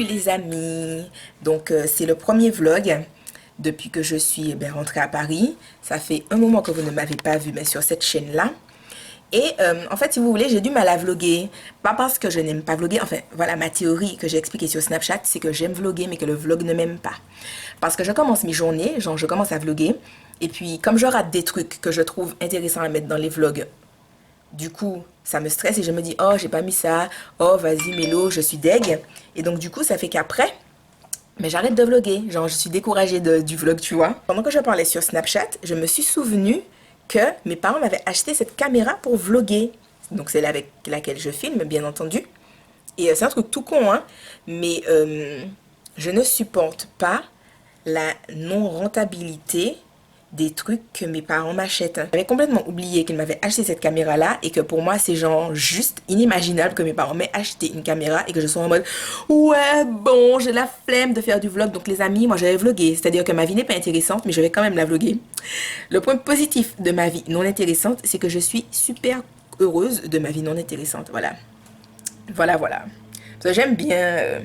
Salut les amis, donc c'est le premier vlog depuis que je suis rentrée à Paris. Ça fait un moment que vous ne m'avez pas vu mais sur cette chaîne là. Et en fait si vous voulez j'ai du mal à vlogger. Pas parce que je n'aime pas vlogger, enfin voilà ma théorie que j'ai expliquée sur Snapchat, c'est que j'aime vlogger mais que le vlog ne m'aime pas. Parce que je commence mes journées, genre je commence à vlogger. Et puis comme je rate des trucs que je trouve intéressants à mettre dans les vlogs, du coup, ça me stresse et je me dis, oh, j'ai pas mis ça. Oh, vas-y, Mélo, je suis deg. Et donc, du coup, ça fait qu'après, mais j'arrête de vlogger. Genre, je suis découragée du vlog, tu vois. Pendant que je parlais sur Snapchat, je me suis souvenu que mes parents m'avaient acheté cette caméra pour vlogger. Donc, c'est là avec laquelle je filme, bien entendu. Et c'est un truc tout con, hein. Mais je ne supporte pas la non-rentabilité des trucs que mes parents m'achètent. J'avais complètement oublié qu'ils m'avaient acheté cette caméra-là et que pour moi, c'est genre juste inimaginable que mes parents m'aient acheté une caméra et que je sois en mode ouais, bon, j'ai la flemme de faire du vlog. Donc les amis, moi j'avais vlogué, c'est-à-dire que ma vie n'est pas intéressante, mais je vais quand même la vlogger. Le point positif de ma vie non intéressante, c'est que je suis super heureuse de ma vie non intéressante. Voilà. Voilà, voilà. Parce que j'aime bien...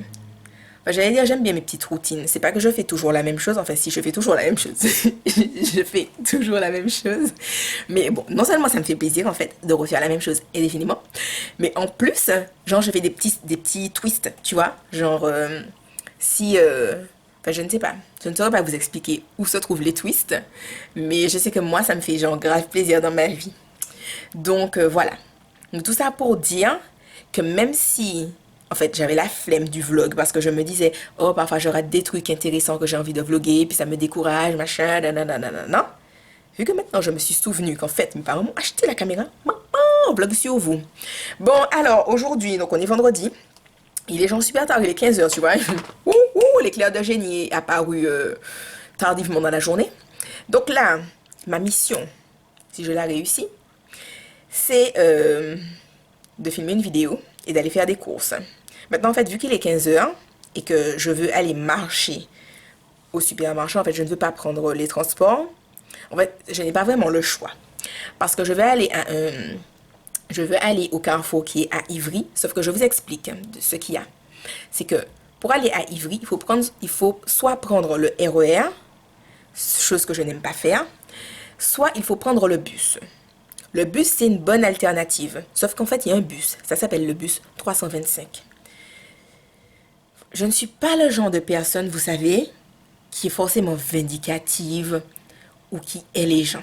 j'allais dire, j'aime bien mes petites routines. C'est pas que je fais toujours la même chose. Enfin, si, je fais toujours la même chose. Je fais toujours la même chose. Mais bon, non seulement ça me fait plaisir, en fait, de refaire la même chose indéfiniment, mais en plus, genre, je fais des petits twists, tu vois. Genre, si... Enfin, je ne sais pas. Je ne saurais pas vous expliquer où se trouvent les twists. Mais je sais que moi, ça me fait, genre, grave plaisir dans ma vie. Donc, voilà. Donc, tout ça pour dire que même si en fait j'avais la flemme du vlog parce que je me disais oh parfois je rate des trucs intéressants que j'ai envie de vlogger puis ça me décourage machin nanana, vu que maintenant je me suis souvenu qu'en fait mes parents m'ont acheté la caméra, on vlog sur vous. Bon alors aujourd'hui donc on est vendredi, il est genre super tard, il est 15 h tu vois. L'éclair de génie est apparu tardivement dans la journée. Donc là ma mission, si je la réussis, c'est de filmer une vidéo et d'aller faire des courses. Maintenant, en fait, vu qu'il est 15 h et que je veux aller marcher au supermarché, en fait, je ne veux pas prendre les transports. En fait, je n'ai pas vraiment le choix. Parce que je veux aller au Carrefour qui est à Ivry, sauf que je vous explique de ce qu'il y a. C'est que pour aller à Ivry, il faut soit prendre le RER, chose que je n'aime pas faire, soit il faut prendre le bus. Le bus, c'est une bonne alternative. Sauf qu'en fait, il y a un bus. Ça s'appelle le bus 325. Je ne suis pas le genre de personne, vous savez, qui est forcément vindicative ou qui hait les gens.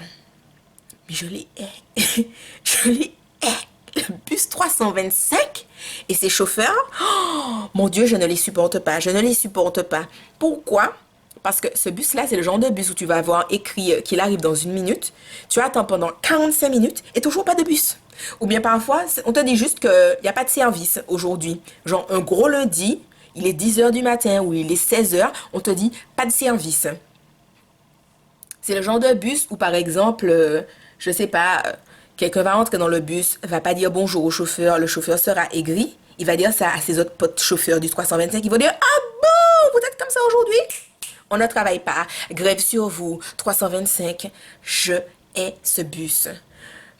Mais je les hais. Je les hais. Le bus 325 et ses chauffeurs, oh, mon Dieu, je ne les supporte pas. Je ne les supporte pas. Pourquoi? Parce que ce bus-là, c'est le genre de bus où tu vas avoir écrit qu'il arrive dans 1 minute. Tu attends pendant 45 minutes et toujours pas de bus. Ou bien parfois, on te dit juste qu'il n'y a pas de service aujourd'hui. Genre un gros lundi, il est 10 h du matin ou il est 16 h, on te dit pas de service. C'est le genre de bus où par exemple, je sais pas, quelqu'un va entrer dans le bus, va pas dire bonjour au chauffeur, le chauffeur sera aigri. Il va dire ça à ses autres potes chauffeurs du 325. Ils vont dire ah bon, vous êtes comme ça aujourd'hui? On ne travaille pas. Grève sur vous. 325. Je hais ce bus.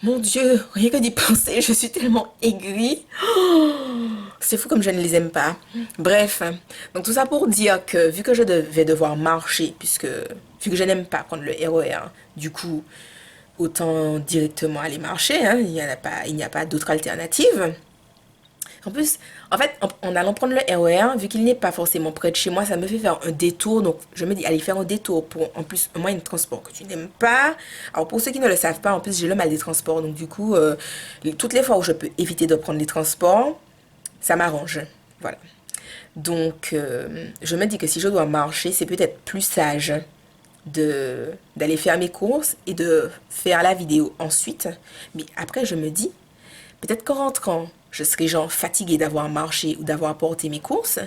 Mon Dieu, rien que d'y penser, je suis tellement aigrie. Oh, c'est fou comme je ne les aime pas. Bref, donc tout ça pour dire que vu que je vais devoir marcher, vu que je n'aime pas prendre le RER, du coup, autant directement aller marcher, hein, il n'y a pas d'autre alternative. En plus, en fait, en allant prendre le RER, vu qu'il n'est pas forcément près de chez moi, ça me fait faire un détour. Donc, je me dis, allez faire un détour pour, en plus, un moyen de transport que tu n'aimes pas. Alors, pour ceux qui ne le savent pas, en plus, j'ai le mal des transports. Donc, du coup, toutes les fois où je peux éviter de prendre les transports, ça m'arrange. Voilà. Donc, je me dis que si je dois marcher, c'est peut-être plus sage d'aller faire mes courses et de faire la vidéo ensuite. Mais après, je me dis, peut-être qu'en rentrant, je serai genre fatiguée d'avoir marché ou d'avoir porté mes courses.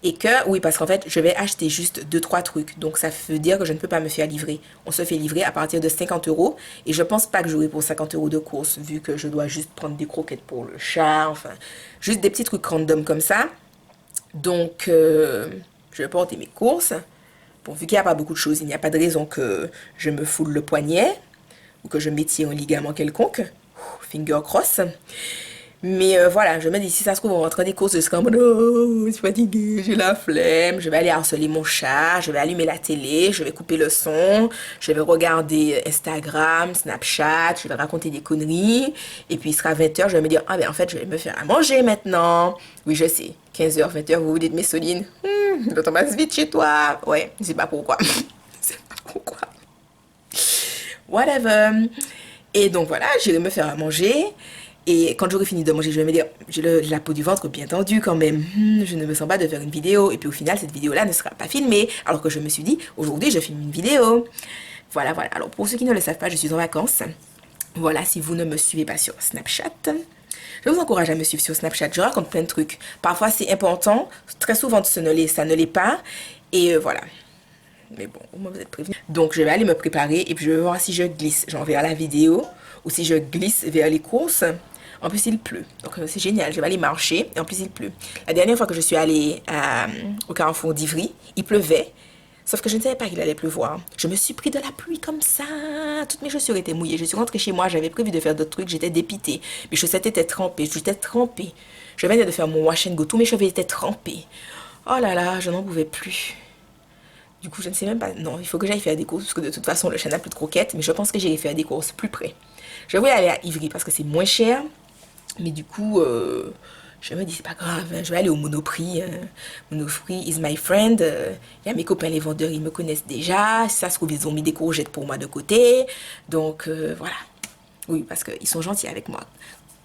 Et que, oui, parce qu'en fait, je vais acheter juste 2-3 trucs. Donc, ça veut dire que je ne peux pas me faire livrer. On se fait livrer à partir de 50 €. Et je pense pas que j'aurai pour 50 € de courses, vu que je dois juste prendre des croquettes pour le chat. Enfin, juste des petits trucs random comme ça. Donc, je vais porter mes courses. Bon, vu qu'il n'y a pas beaucoup de choses, il n'y a pas de raison que je me foule le poignet ou que je m'étire un ligament quelconque. Finger cross. Mais voilà, je me dis, si ça se trouve, on rentre des courses, je serai en mode, oh, je suis fatiguée, j'ai la flemme, je vais aller harceler mon chat, je vais allumer la télé, je vais couper le son, je vais regarder Instagram, Snapchat, je vais raconter des conneries, et puis il sera 20h, je vais me dire, ah ben en fait, je vais me faire à manger maintenant. Oui, je sais, 15h, 20h, vous vous dites, mais Soline, le temps passe vite chez toi. Ouais, je sais pas pourquoi. Je sais pas pourquoi. Whatever. Et donc voilà, j'irai me faire à manger. Et quand j'aurai fini de manger, je vais me dire, j'ai la peau du ventre bien tendue quand même. Je ne me sens pas de faire une vidéo. Et puis au final, cette vidéo-là ne sera pas filmée. Alors que je me suis dit, aujourd'hui, je filme une vidéo. Voilà, voilà. Alors pour ceux qui ne le savent pas, je suis en vacances. Voilà, si vous ne me suivez pas sur Snapchat, je vous encourage à me suivre sur Snapchat. Je raconte plein de trucs. Parfois, c'est important. Très souvent, ça ne l'est pas. Et voilà. Mais bon, au moins vous êtes prévenus. Donc je vais aller me préparer et puis je vais voir si je glisse genre vers la vidéo ou si je glisse vers les courses. En plus il pleut, donc c'est génial, je vais aller marcher et en plus il pleut. La dernière fois que je suis allée au carrefour d'Ivry, il pleuvait. Sauf que je ne savais pas qu'il allait pleuvoir. Je me suis pris de la pluie comme ça. Toutes mes chaussures étaient mouillées. Je suis rentrée chez moi, j'avais prévu de faire d'autres trucs, j'étais dépitée. Mes chaussettes étaient trempées, j'étais trempée. Je venais de faire mon wash and go, tous mes cheveux étaient trempés. Oh là là, je n'en pouvais plus. Du coup, je ne sais même pas. Non, il faut que j'aille faire des courses parce que de toute façon, le chat n'a plus de croquettes. Mais je pense que j'irai faire des courses plus près. Je voulais aller à Ivry parce que c'est moins cher. Mais du coup, je me dis, c'est pas grave. Je vais aller au Monoprix. Monoprix is my friend. Il y a mes copains, les vendeurs, ils me connaissent déjà. Si ça se trouve, ils ont mis des courgettes pour moi de côté. Donc, voilà. Oui, parce qu'ils sont gentils avec moi.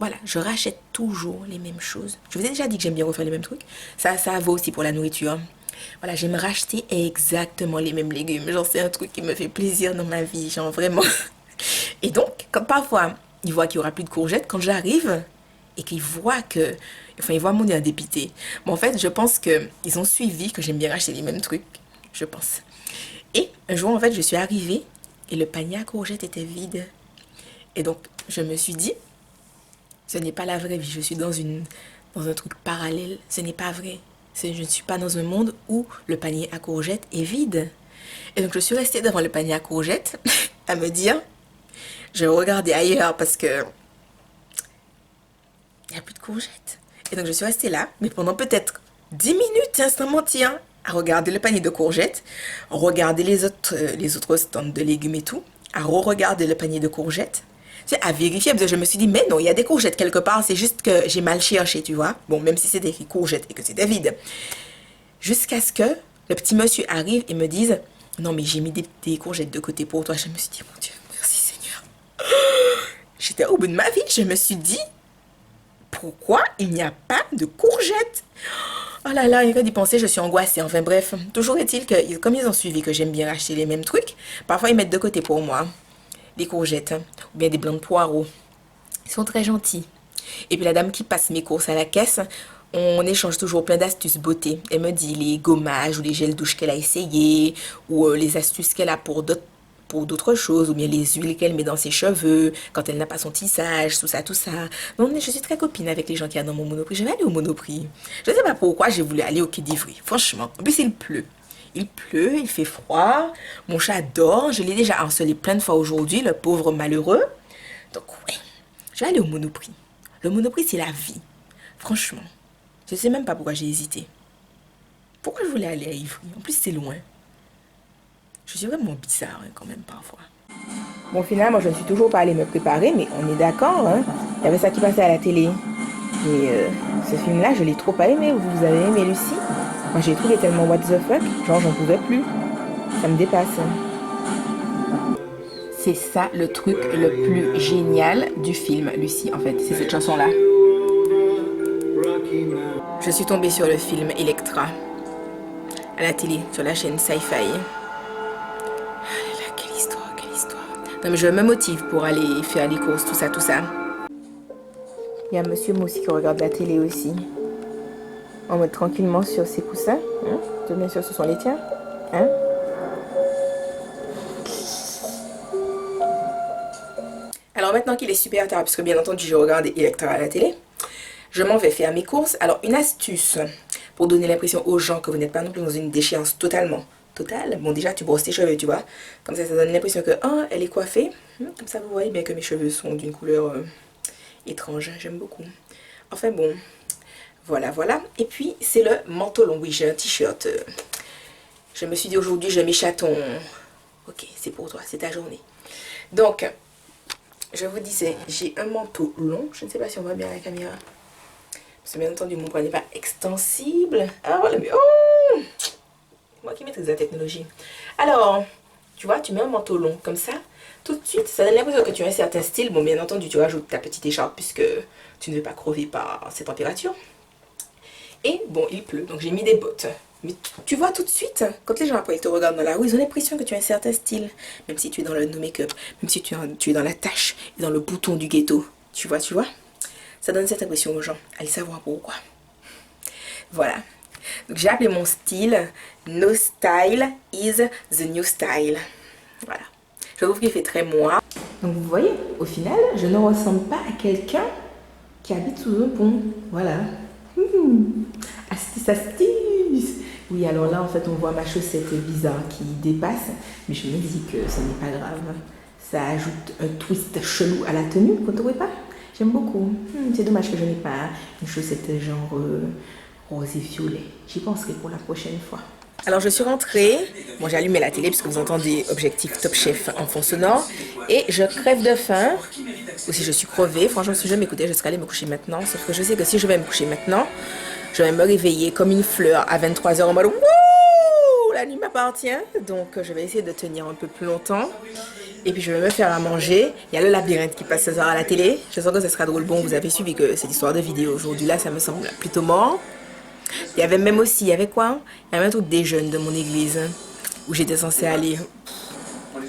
Voilà, je rachète toujours les mêmes choses. Je vous ai déjà dit que j'aime bien refaire les mêmes trucs. Ça vaut aussi pour la nourriture. Voilà, j'aime racheter exactement les mêmes légumes. Genre, c'est un truc qui me fait plaisir dans ma vie, genre vraiment. Et donc, quand parfois, ils voient qu'il n'y aura plus de courgettes, quand j'arrive et qu'ils voient que... Enfin, ils voient mon air dépité. Mais en fait, je pense qu'ils ont suivi que j'aime bien racheter les mêmes trucs. Je pense. Et un jour, en fait, je suis arrivée et le panier à courgettes était vide. Et donc, je me suis dit, ce n'est pas la vraie vie. Je suis dans un truc parallèle. Ce n'est pas vrai. Je ne suis pas dans un monde où le panier à courgettes est vide. Et donc je suis restée devant le panier à courgettes à me dire, je vais regarder ailleurs parce que il n'y a plus de courgettes. Et donc je suis restée là, mais pendant peut-être 10 minutes, sans mentir, à regarder le panier de courgettes, regarder les autres stands de légumes et tout, à re-regarder le panier de courgettes, à vérifier, parce que je me suis dit, mais non, il y a des courgettes quelque part, c'est juste que j'ai mal cherché, tu vois. Bon, même si c'était écrit courgettes et que c'était vide. Jusqu'à ce que le petit monsieur arrive et me dise, non, mais j'ai mis des courgettes de côté pour toi. Je me suis dit, mon Dieu, merci Seigneur. J'étais au bout de ma vie, je me suis dit, pourquoi il n'y a pas de courgettes? Oh là là, il y a d'y penser, je suis angoissée. Enfin bref, toujours est-il que, comme ils ont suivi que j'aime bien acheter les mêmes trucs, parfois ils mettent de côté pour moi des courgettes, ou bien des blancs de poireaux. Ils sont très gentils. Et puis la dame qui passe mes courses à la caisse, on échange toujours plein d'astuces beauté. Elle me dit les gommages ou les gels douche qu'elle a essayé, ou les astuces qu'elle a pour d'autres choses, ou bien les huiles qu'elle met dans ses cheveux, quand elle n'a pas son tissage, tout ça, tout ça. Donc je suis très copine avec les gens qui y a dans mon Monoprix. Je vais aller au Monoprix. Je ne sais pas pourquoi j'ai voulu aller au Quai d'Ivry. Franchement. En plus, il pleut. Il pleut, il fait froid. Mon chat dort. Je l'ai déjà harcelé plein de fois aujourd'hui, le pauvre malheureux. Donc, ouais. Je vais aller au Monoprix. Le Monoprix, c'est la vie. Franchement. Je ne sais même pas pourquoi j'ai hésité. Pourquoi je voulais aller à Ivry? En plus, c'est loin. Je suis vraiment bizarre, hein, quand même, parfois. Bon, finalement, je ne suis toujours pas allée me préparer, mais on est d'accord, hein. Il y avait ça qui passait à la télé. Et ce film-là, je l'ai trop pas aimé. Vous avez aimé Lucie? Moi, j'ai trouvé tellement what the fuck. Genre, j'en pouvais plus. Ça me dépasse. C'est ça le truc le plus génial du film, Lucie, en fait. C'est cette chanson-là. Je suis tombée sur le film Electra. À la télé, sur la chaîne Sci-Fi. Ah là là, quelle histoire, quelle histoire. Non, mais je me motive pour aller faire les courses, tout ça, tout ça. Il y a monsieur Moussi qui regarde la télé aussi. En mode tranquillement sur ses coussins. Hein? Bien sûr, ce sont les tiens. Hein? Alors maintenant qu'il est super tard, puisque bien entendu je regarde Electra à la télé, je m'en vais faire mes courses. Alors une astuce pour donner l'impression aux gens que vous n'êtes pas non plus dans une déchéance totalement totale. Bon, déjà tu brosses tes cheveux, tu vois. Comme ça donne l'impression que elle est coiffée. Comme ça vous voyez bien que mes cheveux sont d'une couleur étrange, j'aime beaucoup. Enfin bon, voilà, voilà. Et puis, c'est le manteau long. Oui, j'ai un t-shirt. Je me suis dit aujourd'hui, je mets chaton. Ok, c'est pour toi, c'est ta journée. Donc, je vous disais, j'ai un manteau long. Je ne sais pas si on voit bien la caméra. Parce que bien entendu, mon bras n'est pas extensible. Ah, voilà, mais oh! Moi qui maîtrise la technologie. Alors, tu vois, tu mets un manteau long comme ça. Tout de suite, ça donne l'impression que tu as un certain style. Bon, bien entendu, tu rajoutes ta petite écharpe puisque tu ne veux pas crever par ces températures. Et bon, il pleut, donc j'ai mis des bottes. Mais tu vois tout de suite, quand les gens après ils te regardent dans la rue, ils ont l'impression que tu as un certain style. Même si tu es dans le no make-up, même si tu es dans la tache, dans le bouton du ghetto. Tu vois. Ça donne cette impression aux gens. Allez savoir pourquoi. Voilà. Donc j'ai appelé mon style No Style is the New Style. Voilà. Je trouve qu'il fait très moi. Donc vous voyez, au final, je ne ressemble pas à quelqu'un qui habite sous un pont. Voilà. Astuce, astuce. Oui, alors là, en fait, on voit ma chaussette bizarre qui dépasse. Mais je me dis que ce n'est pas grave. Ça ajoute un twist chelou à la tenue, vous ne trouvez pas? J'aime beaucoup. C'est dommage que je n'ai pas une chaussette genre rose et violet. J'y penserai pour la prochaine fois. Alors je suis rentrée, bon j'ai allumé la télé puisque vous entendez Objectif Top Chef en fond sonore et je crève de faim, ou si je suis crevée, franchement si je m'écoutais je serais allée me coucher maintenant, sauf que je sais que si je vais me coucher maintenant, je vais me réveiller comme une fleur à 23 h en mode wouh, la nuit m'appartient, donc je vais essayer de tenir un peu plus longtemps et puis je vais me faire à manger. Il y a le labyrinthe qui passe ce soir à la télé, je sens que ça sera drôle. Bon, vous avez suivi que cette histoire de vidéo aujourd'hui là ça me semble plutôt mort. Il y avait même aussi, il y avait quoi? Il y avait un truc des jeunes de mon église où j'étais censée aller.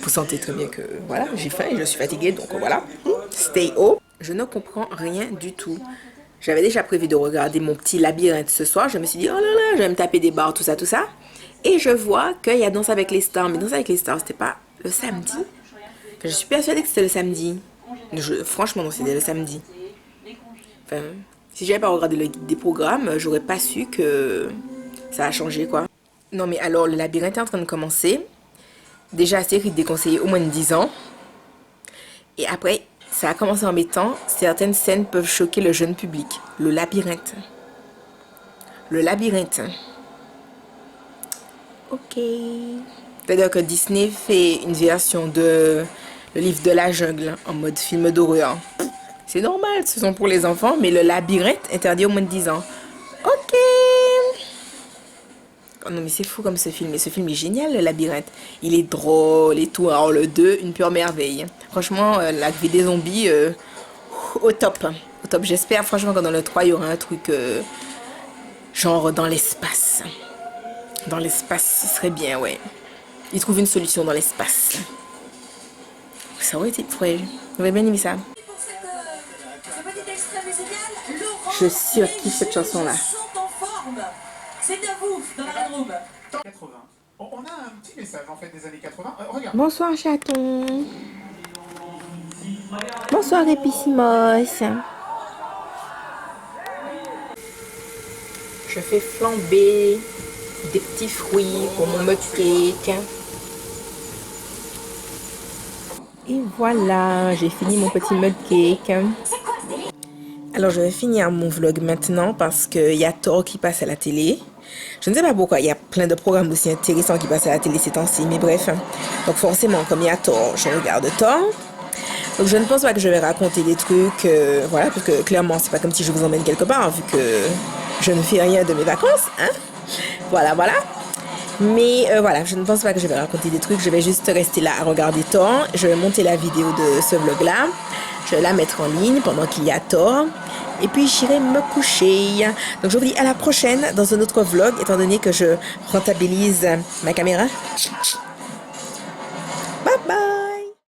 Vous sentez très bien que voilà, j'ai faim et je suis fatiguée, donc voilà. Stay haut. Je ne comprends rien du tout. J'avais déjà prévu de regarder mon petit labyrinthe ce soir. Je me suis dit, oh là là, je vais me taper des barres, tout ça, tout ça. Et je vois qu'il y a Danse avec les stars. Mais Danse avec les stars, c'était pas le samedi? Je suis persuadée que c'était le samedi. Franchement, non, c'était le samedi. Enfin, si j'avais pas regardé le guide des programmes, j'aurais pas su que ça a changé, quoi. Non, mais alors, le labyrinthe est en train de commencer. Déjà, série déconseillée au moins de 10 ans. Et après, ça a commencé en mettant certaines scènes peuvent choquer le jeune public. Le labyrinthe. Le labyrinthe. Ok. C'est-à-dire que Disney fait une version de le livre de la jungle en mode film d'horreur. C'est normal, ce sont pour les enfants, mais le labyrinthe interdit au moins de 10 ans. Ok. Oh non, mais c'est fou comme ce film. Et ce film est génial, le labyrinthe. Il est drôle et tout. Alors le 2, une pure merveille. Franchement, la vie des zombies, au top. Au top. J'espère franchement que dans le 3, il y aura un truc genre dans l'espace. Dans l'espace, ce serait bien, ouais. Ils trouvent une solution dans l'espace. Ça aurait été très... J'aurais bien aimé ça. Je surkiffe cette chanson-là. C'est à vous, dans la room. 80. On a un petit message en fait des années 80. Regarde. Bonsoir chaton. Bonsoir Épicimos. Je fais flamber des petits fruits pour mon mug cake. Et voilà, j'ai fini mon petit mug cake. Alors je vais finir mon vlog maintenant parce qu'il y a Thor qui passe à la télé. Je ne sais pas pourquoi, il y a plein de programmes aussi intéressants qui passent à la télé ces temps-ci, mais bref. Donc forcément, comme il y a Thor, je regarde Thor. Donc je ne pense pas que je vais raconter des trucs, voilà, parce que clairement, c'est pas comme si je vous emmène quelque part, hein, vu que je ne fais rien de mes vacances, hein. Voilà. Mais voilà, je ne pense pas que je vais raconter des trucs, je vais juste rester là à regarder Thor. Je vais monter la vidéo de ce vlog-là. Je vais la mettre en ligne pendant qu'il y a Thor. Et puis j'irai me coucher. Donc je vous dis à la prochaine dans un autre vlog, étant donné que je rentabilise ma caméra.